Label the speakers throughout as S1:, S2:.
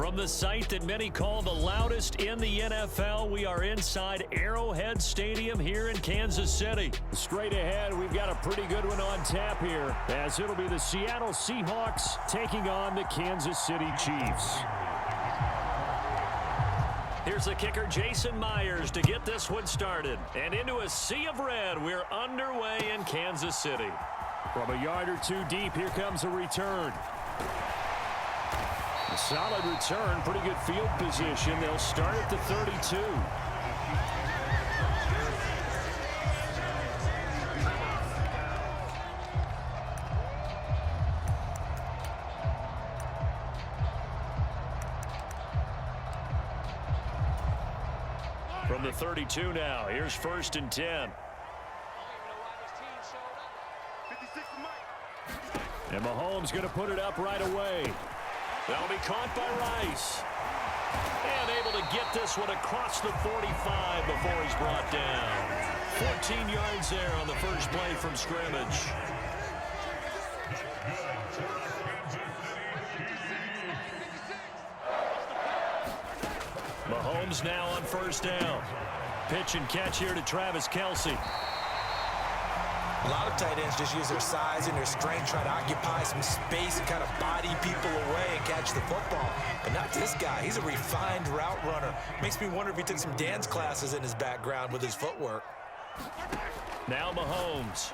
S1: From the site that many call the loudest in the NFL, we are inside Arrowhead Stadium here in Kansas City. Straight ahead, we've got a pretty good one on tap here, as it'll be the Seattle Seahawks taking on the Kansas City Chiefs. Here's the kicker, Jason Myers, to get this one started. And into a sea of red, we're underway in Kansas City. From a yard or two deep, here comes a return. A solid return, pretty good field position. They'll start at the 32. From the 32 now, here's 1st and 10. And Mahomes going to put it up right away. That'll be caught by Rice. And able to get this one across the 45 before he's brought down. 14 yards there on the first play from scrimmage. Mahomes now on 1st down. Pitch and catch here to Travis Kelce.
S2: A lot of tight ends just use their size and their strength, try to occupy some space and kind of body people away and catch the football. But not this guy. He's a refined route runner. Makes me wonder if he took some dance classes in his background with his footwork.
S1: Now Mahomes.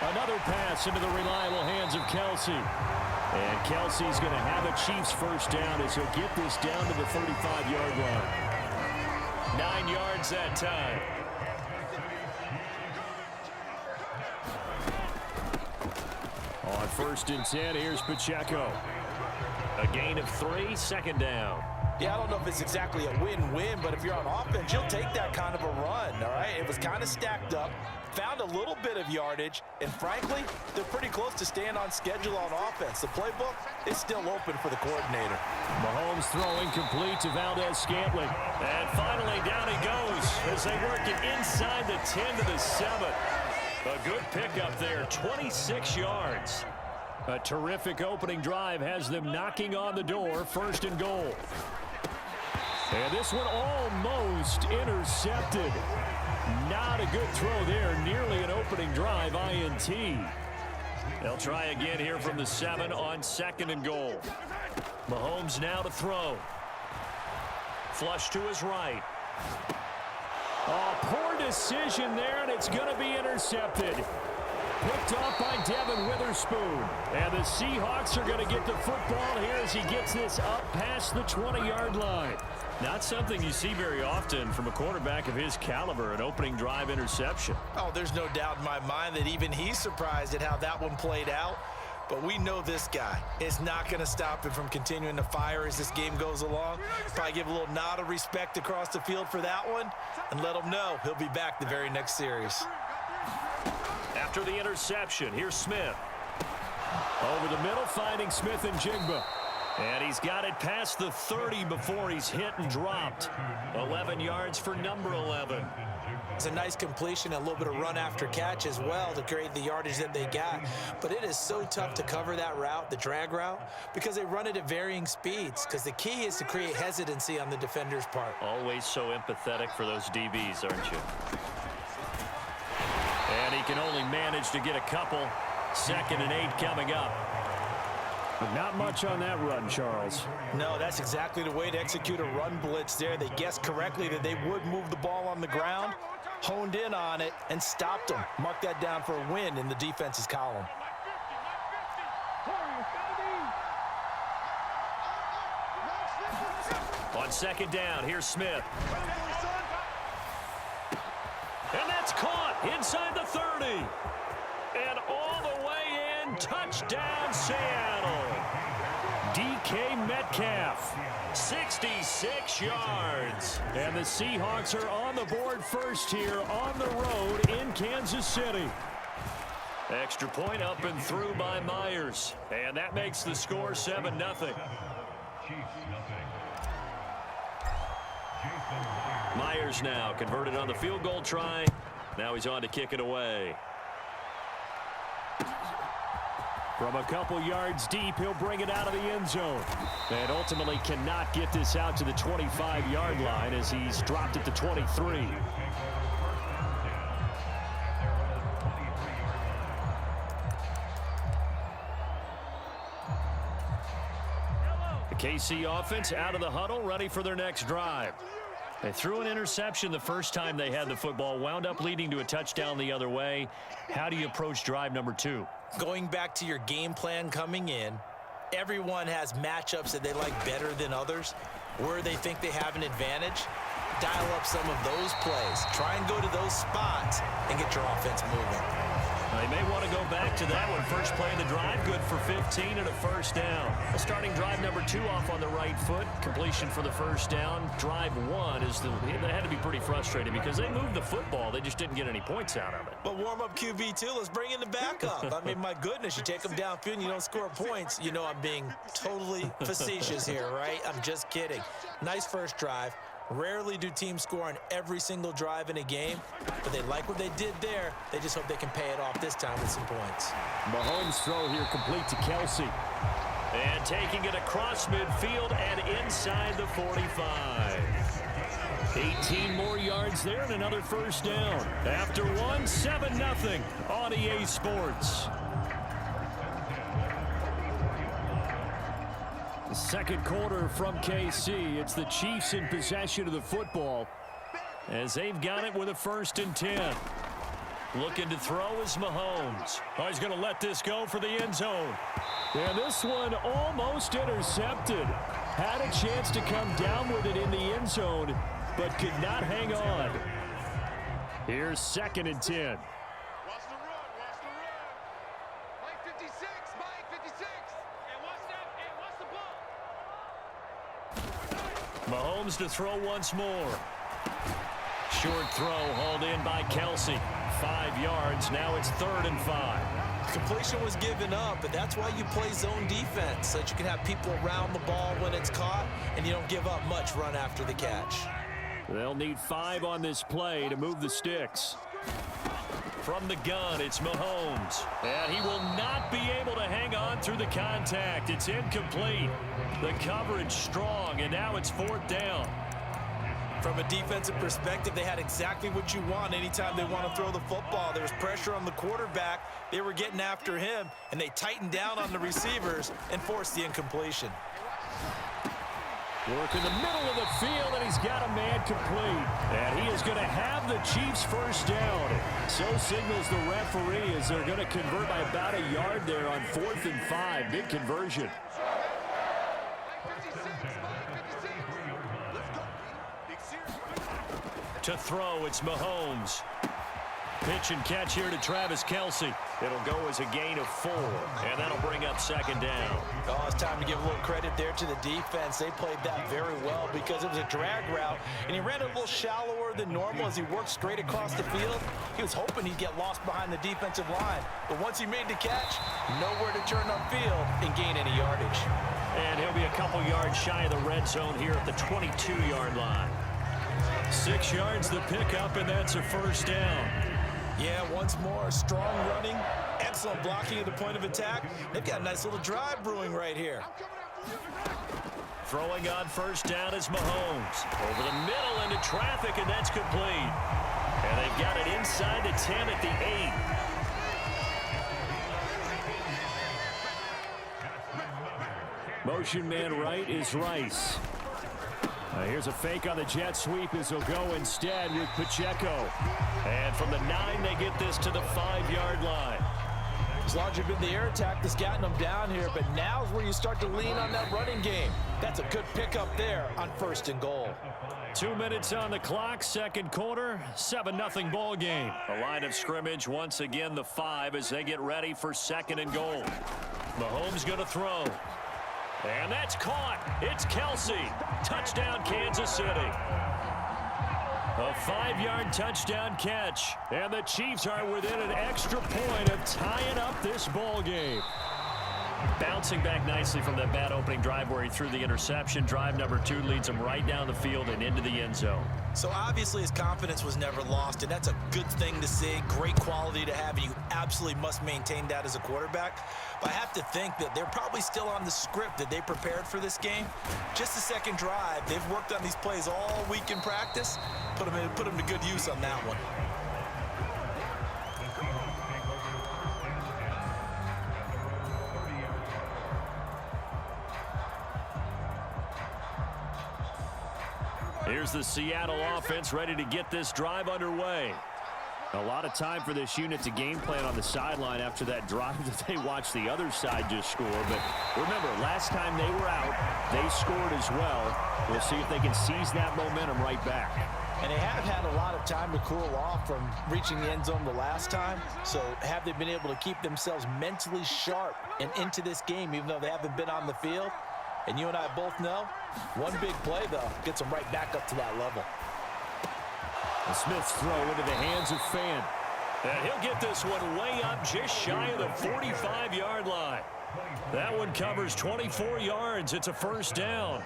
S1: Another pass into the reliable hands of Kelce. And Kelce's going to have a Chiefs first down as he'll get this down to the 35-yard line. 9 yards that time. On 1st and 10, here's Pacheco. A gain of 3, 2nd down.
S2: Yeah, I don't know if it's exactly a win-win, but if you're on offense, you'll take that kind of a run, all right? It was kind of stacked up, found a little bit of yardage, and frankly, they're pretty close to staying on schedule on offense. The playbook is still open for the coordinator.
S1: Mahomes throwing complete to Valdez-Scantling. And finally, down he goes as they work it inside the 10 to the 7. A good pickup there, 26 yards. A terrific opening drive has them knocking on the door, 1st and goal. And this one almost intercepted. Not a good throw there, nearly an opening drive, INT. They'll try again here from the 7 on 2nd and goal. Mahomes now to throw. Flush to his right. Oh, poor decision there, and it's going to be intercepted. Picked off by Devin Witherspoon. And the Seahawks are going to get the football here as he gets this up past the 20-yard line. Not something you see very often from a quarterback of his caliber, an opening drive interception.
S2: Oh, there's no doubt in my mind that even he's surprised at how that one played out. But we know this guy is not going to stop him from continuing to fire as this game goes along. Probably give a little nod of respect across the field for that one and let him know he'll be back the very next series.
S1: After the interception, here's Smith. Over the middle, finding Smith and Jigba. And he's got it past the 30 before he's hit and dropped. 11 yards for number 11.
S2: It's a nice completion, a little bit of run after catch as well to create the yardage that they got. But it is so tough to cover that route, the drag route, because they run it at varying speeds. Because the key is to create hesitancy on the defender's part.
S1: Always so empathetic for those DBs, aren't you? And he can only manage to get a couple. 2nd and 8 coming up. But not much on that run, Charles.
S2: No, that's exactly the way to execute a run blitz there. They guessed correctly that they would move the ball on the ground, honed in on it, and stopped them. Mark that down for a win in the defense's column.
S1: On 2nd down, here's Smith. And that's caught inside the 30. And all the way in, touchdown Seattle. DK Metcalf, 66 yards. And the Seahawks are on the board first here on the road in Kansas City. Extra point up and through by Myers. And that makes the score 7-0. Myers now converted on the field goal try. Now he's on to kick it away. From a couple yards deep, he'll bring it out of the end zone. And ultimately cannot get this out to the 25-yard line as he's dropped it to 23. The KC offense out of the huddle, ready for their next drive. They threw an interception the first time they had the football, wound up leading to a touchdown the other way. How do you approach drive number 2?
S2: Going back to your game plan coming in, everyone has matchups that they like better than others, where they think they have an advantage. Dial up some of those plays. Try and go to those spots and get your offense moving.
S1: They may want to go back to that one. First play of the drive, good for 15 and a first down. Starting drive number 2 off on the right foot. Completion for the first down. Drive 1 is they had to be pretty frustrated because they moved the football. They just didn't get any points out of it.
S2: But warm-up QB2, let's bring in the backup. I mean, my goodness, you take them downfield and you don't score points. You know I'm being totally facetious here, right? I'm just kidding. Nice first drive. Rarely do teams score on every single drive in a game, but they like what they did there. They just hope they can pay it off this time with some points.
S1: Mahomes' throw here complete to Kelsey. And taking it across midfield and inside the 45. 18 more yards there and another first down. After one, 7-0 on EA Sports. The second quarter from KC. It's the Chiefs in possession of the football as they've got it with a 1st and 10. Looking to throw is Mahomes. Oh, he's going to let this go for the end zone. And this one almost intercepted. Had a chance to come down with it in the end zone, but could not hang on. Here's 2nd and 10. Mahomes to throw once more. Short throw hauled in by Kelsey. 5 yards. Now it's 3rd and 5.
S2: Completion was given up, but that's why you play zone defense, so that you can have people around the ball when it's caught, and you don't give up much run after the catch.
S1: They'll need 5 on this play to move the sticks. From the gun, it's Mahomes. And he will not be able to hang on through the contact. It's incomplete. The coverage strong, and now it's 4th down.
S2: From a defensive perspective, they had exactly what you want anytime they want to throw the football. There was pressure on the quarterback. They were getting after him, and they tightened down on the receivers and forced the incompletion.
S1: Work in the middle of the field, and he's got a man complete. And he is going to have the Chiefs' first down. So signals the referee as they're going to convert by about a yard there on 4th and 5. Big conversion. To throw, it's Mahomes. Pitch and catch here to Travis Kelsey. It'll go as a gain of 4, and that'll bring up 2nd down.
S2: Oh, it's time to give a little credit there to the defense. They played that very well because it was a drag route, and he ran a little shallower than normal as he worked straight across the field. He was hoping he'd get lost behind the defensive line, but once he made the catch, nowhere to turn upfield and gain any yardage.
S1: And he'll be a couple yards shy of the red zone here at the 22-yard line. 6 yards the pickup, and that's a 1st down.
S2: Yeah, once more, strong running, excellent blocking at the point of attack. They've got a nice little drive brewing right here.
S1: Throwing on 1st down is Mahomes. Over the middle into traffic, and that's complete. And they've got it inside the 10 at the 8. Motion man right is Rice. Here's a fake on the jet sweep as he'll go instead with Pacheco. And from the 9, they get this to the 5-yard line.
S2: It's largely been the air attack that's gotten them down here, but now's where you start to lean on that running game. That's a good pickup there on 1st and goal.
S1: 2 minutes on the clock, 2nd quarter, 7-0 ball game. A line of scrimmage, once again the 5 as they get ready for 2nd and goal. Mahomes going to throw. And that's caught. It's Kelsey. Touchdown, Kansas City. A 5-yard touchdown catch. And the Chiefs are within an extra point of tying up this ball game. Bouncing back nicely from that bad opening drive where he threw the interception. Drive number 2 leads him right down the field and into the end zone.
S2: So obviously his confidence was never lost, and that's a good thing to see. Great quality to have, and you absolutely must maintain that as a quarterback. But I have to think that they're probably still on the script that they prepared for this game. Just the second drive, they've worked on these plays all week in practice. Put them to good use on that one.
S1: Here's the Seattle offense ready to get this drive underway. A lot of time for this unit to game plan on the sideline after that drive that they watched the other side just score. But remember, last time they were out, they scored as well. We'll see if they can seize that momentum right back.
S2: And they have had a lot of time to cool off from reaching the end zone the last time. So have they been able to keep themselves mentally sharp and into this game, even though they haven't been on the field? And you and I both know, one big play, though, gets them right back up to that level.
S1: And Smith's throw into the hands of Fan. And he'll get this one way up just shy of the 45-yard line. That one covers 24 yards. It's a first down.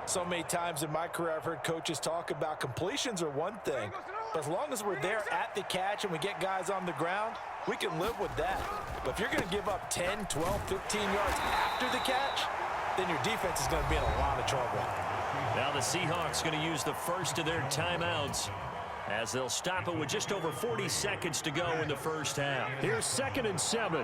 S2: So many times in my career I've heard coaches talk about completions are one thing. But as long as we're there at the catch and we get guys on the ground, we can live with that. But if you're going to give up 10, 12, 15 yards after the catch, then your defense is going to be in a lot of trouble.
S1: Now the Seahawks going to use the first of their timeouts as they'll stop it with just over 40 seconds to go in the first half. Here's 2nd and 7.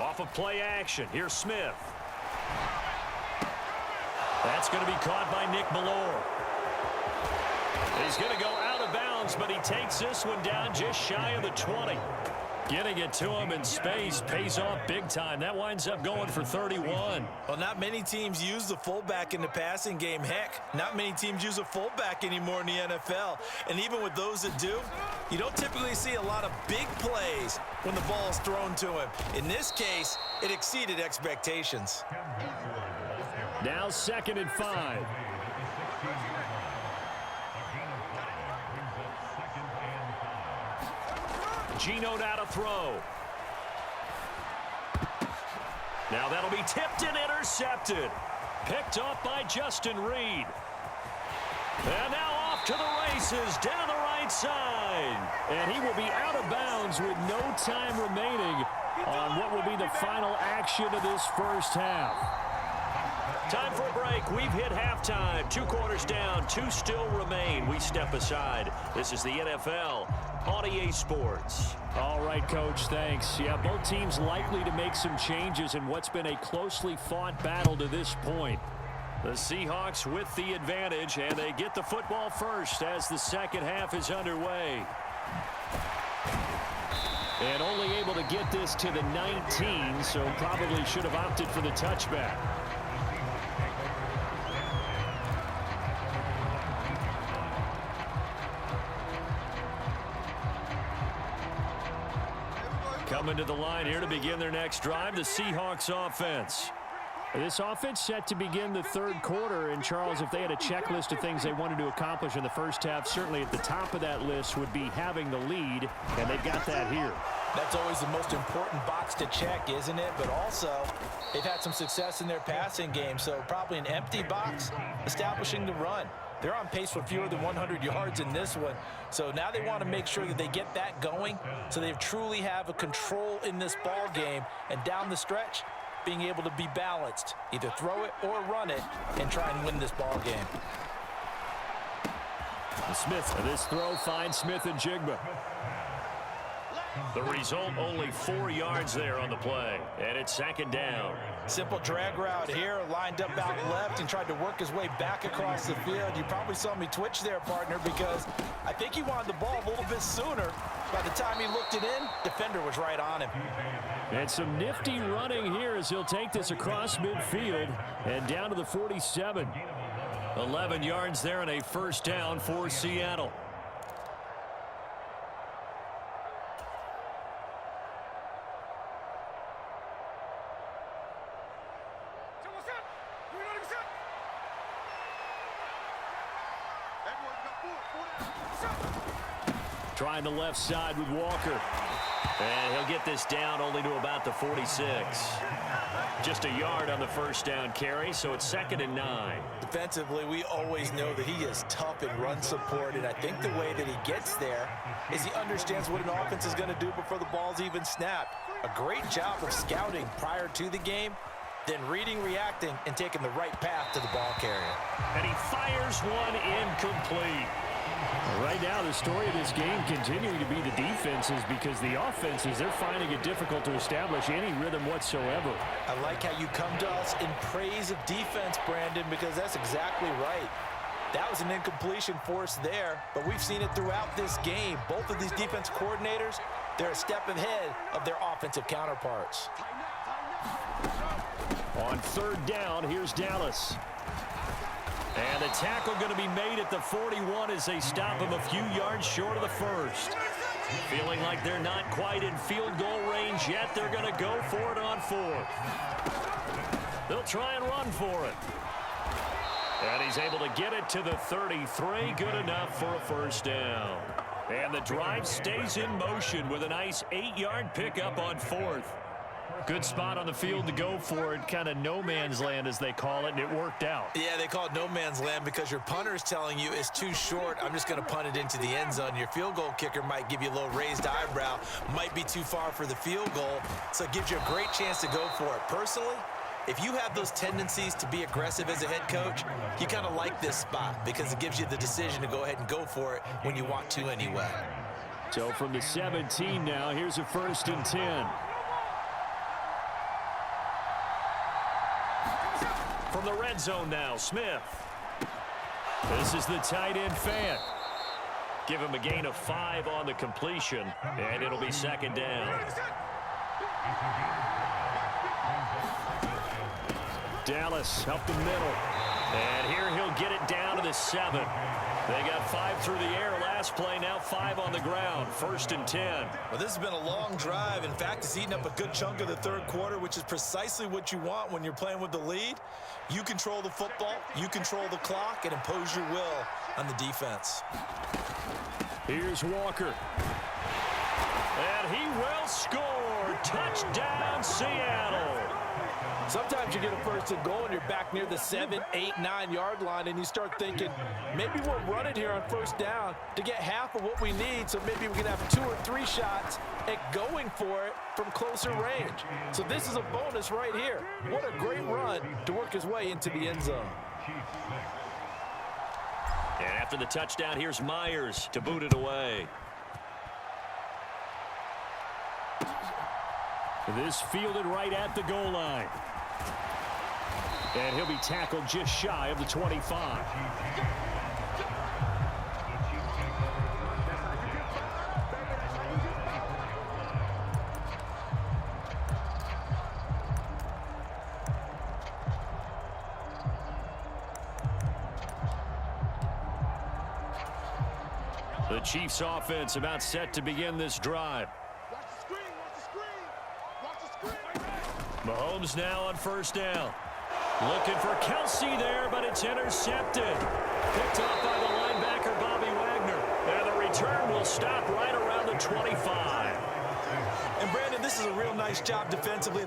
S1: Off of play action. Here's Smith. That's going to be caught by Nick Ballore. He's going to go out of bounds, but he takes this one down just shy of the 20. Getting it to him in space pays off big time. That winds up going for 31.
S2: Well, not many teams use the fullback in the passing game. Heck, not many teams use a fullback anymore in the NFL. And even with those that do, you don't typically see a lot of big plays when the ball is thrown to him. In this case, it exceeded expectations.
S1: Now 2nd and 5. Geno now to throw. Now that'll be tipped and intercepted. Picked off by Justin Reed. And now off to the races down the right side. And he will be out of bounds with no time remaining on what will be the final action of this first half. Time for a break. We've hit halftime. 2 quarters down. 2 still remain. We step aside. This is the NFL on EA Sports. All right, Coach, thanks. Yeah, both teams likely to make some changes in what's been a closely fought battle to this point. The Seahawks with the advantage, and they get the football first as the second half is underway. And only able to get this to the 19, so probably should have opted for the touchback. Coming to the line here to begin their next drive, the Seahawks offense. This offense set to begin the third quarter, and Charles, if they had a checklist of things they wanted to accomplish in the first half, certainly at the top of that list would be having the lead, and they've got that here.
S2: That's always the most important box to check, isn't it? But also, they've had some success in their passing game, so probably an empty box, establishing the run. They're on pace for fewer than 100 yards in this one. So now they want to make sure that they get that going so they truly have a control in this ball game. And down the stretch, being able to be balanced. Either throw it or run it and try and win this ball game.
S1: Smith, this throw finds Smith and Jigba. The result, only 4 yards there on the play. And it's 2nd down.
S2: Simple drag route here, lined up out left and tried to work his way back across the field. You probably saw me twitch there, partner, because I think he wanted the ball a little bit sooner. By the time he looked it in, defender was right on him.
S1: And some nifty running here as he'll take this across midfield and down to the 47. 11 yards there and a first down for Seattle. Trying the left side with Walker. And he'll get this down only to about the 46. Just a yard on the first down carry, so it's 2nd and 9.
S2: Defensively, we always know that he is tough in run support, and I think the way that he gets there is he understands what an offense is going to do before the ball's even snapped. A great job of scouting prior to the game, then reading, reacting, and taking the right path to the ball carrier.
S1: And he fires one incomplete. Right now, the story of this game continuing to be the defenses, because the offenses, they're finding it difficult to establish any rhythm whatsoever.
S2: I like how you come to us in praise of defense, Brandon, because that's exactly right. That was an incompletion forced there, but we've seen it throughout this game. Both of these defense coordinators, they're a step ahead of their offensive counterparts.
S1: On 3rd down, here's Dallas. And the tackle going to be made at the 41 as they stop him a few yards short of the first. Feeling like they're not quite in field goal range yet. They're going to go for it on 4th. They'll try and run for it. And he's able to get it to the 33. Good enough for a first down. And the drive stays in motion with a nice 8-yard pickup on 4th. Good spot on the field to go for it. Kind of no man's land, as they call it, and it worked out.
S2: Yeah, they call it no man's land because your punter is telling you it's too short. I'm just going to punt it into the end zone. Your field goal kicker might give you a little raised eyebrow. Might be too far for the field goal, so it gives you a great chance to go for it. Personally, if you have those tendencies to be aggressive as a head coach, you kind of like this spot because it gives you the decision to go ahead and go for it when you want to anyway.
S1: So from the 17 now, here's a 1st and 10. From the red zone now, Smith. This is the tight end fan. Give him a gain of 5 on the completion, and it'll be 2nd down. Dallas up the middle. And here he'll get it down to the 7. They got 5 through the air last play, now 5 on the ground. 1st and 10.
S2: Well, this has been a long drive. In fact, it's eaten up a good chunk of the 3rd quarter, which is precisely what you want when you're playing with the lead. You control the football, you control the clock, and impose your will on the defense.
S1: Here's Walker. And he will score. Touchdown, Seattle.
S2: Sometimes you get a 1st and goal and you're back near the 7, 8, 9-yard line, and you start thinking, maybe we'll run it here on 1st down to get half of what we need, so maybe we can have 2 or 3 shots at going for it from closer range. So this is a bonus right here. What a great run to work his way into the end zone.
S1: And after the touchdown, here's Myers to boot it away. This fielded right at the goal line. And he'll be tackled just shy of the 25. The Chiefs offense about set to begin this drive. Mahomes now on 1st down. Looking for Kelsey there, but it's intercepted. Picked off by the linebacker, Bobby Wagner. And the return will stop right around the 25.
S2: And, Brandon, this is a real nice job defensively.